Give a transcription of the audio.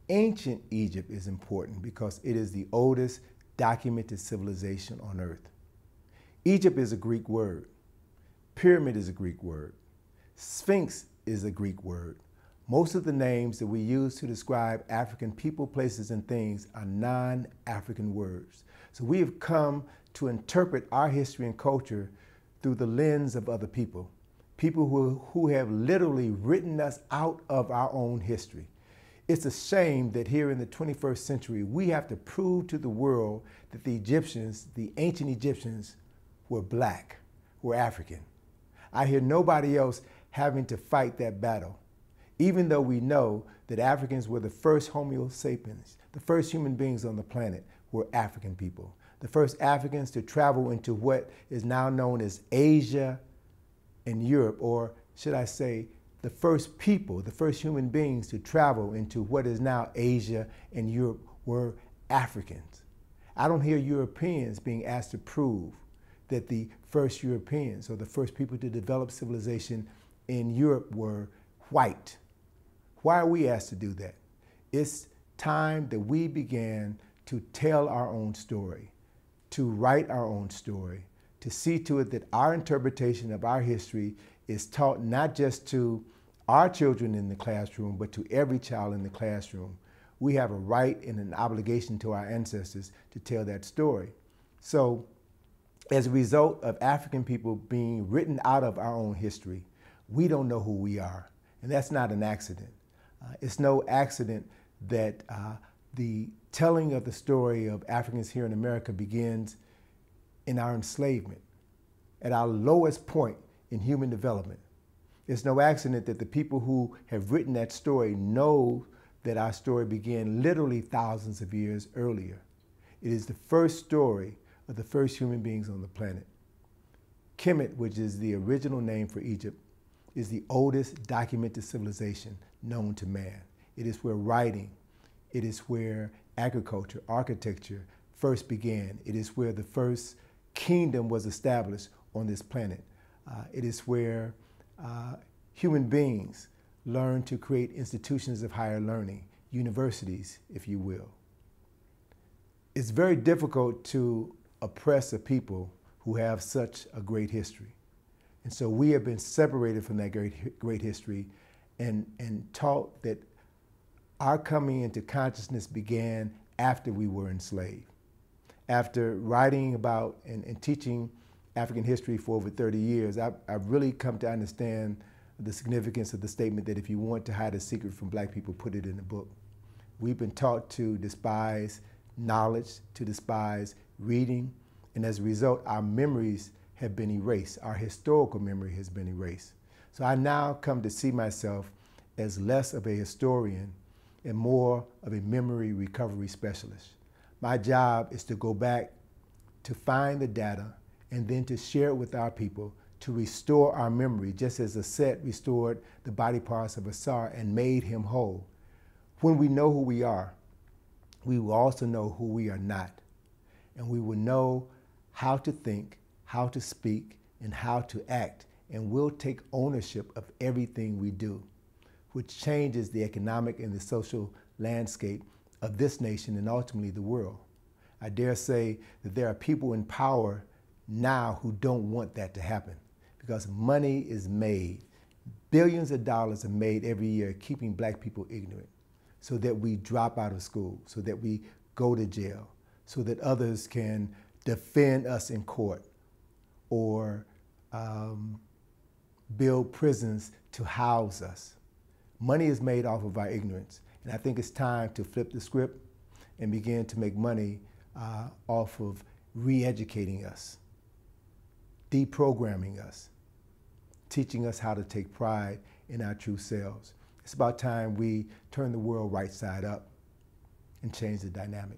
ancient Egypt is important because it is the oldest documented civilization on earth. Egypt is a Greek word. Pyramid is a Greek word. Sphinx is a Greek word. Most of the names that we use to describe African people, places, and things are non-African words. So we have come to interpret our history and culture through the lens of other people, people who have literally written us out of our own history. It's a shame that here in the 21st century, we have to prove to the world that the Egyptians, the ancient Egyptians, were black, were African. I hear nobody else having to fight that battle, even though we know that Africans were the first Homo sapiens, the first human beings on the planet were African people. The first Africans to travel into what is now known as Asia and Europe, or should I say, the first people, the first human beings to travel into what is now Asia and Europe were Africans. I don't hear Europeans being asked to prove that the first Europeans or the first people to develop civilization in Europe were white. Why are we asked to do that? It's time that we began to tell our own story, to write our own story, to see to it that our interpretation of our history is taught not just to our children in the classroom, but to every child in the classroom. We have a right and an obligation to our ancestors to tell that story. So, as a result of African people being written out of our own history, we don't know who we are. And that's not an accident. It's no accident that the telling of the story of Africans here in America begins in our enslavement, at our lowest point in human development. It's no accident that the people who have written that story know that our story began literally thousands of years earlier. It is the first story of the first human beings on the planet. Kemet, which is the original name for Egypt, is the oldest documented civilization known to man. It is where writing, it is where agriculture, architecture first began. It is where the first kingdom was established on this planet. It is where human beings learned to create institutions of higher learning, universities, if you will. It's very difficult to oppress a people who have such a great history. And so we have been separated from that great history and taught that our coming into consciousness began after we were enslaved. After writing about and teaching African history for over 30 years, I've really come to understand the significance of the statement that if you want to hide a secret from black people, put it in a book. We've been taught to despise knowledge, to despise reading, and as a result, our memories have been erased. Our historical memory has been erased. So I now come to see myself as less of a historian and more of a memory recovery specialist. My job is to go back to find the data and then to share it with our people to restore our memory, just as Aset restored the body parts of Asar and made him whole. When we know who we are, we will also know who we are not. And we will know how to think, how to speak, and how to act. And we'll take ownership of everything we do, which changes the economic and the social landscape of this nation and ultimately the world. I dare say that there are people in power now who don't want that to happen because money is made. Billions of dollars are made every year keeping black people ignorant so that we drop out of school, so that we go to jail, so that others can defend us in court or build prisons to house us. Money is made off of our ignorance. And I think it's time to flip the script and begin to make money off of re-educating us, deprogramming us, teaching us how to take pride in our true selves. It's about time we turn the world right side up and change the dynamic.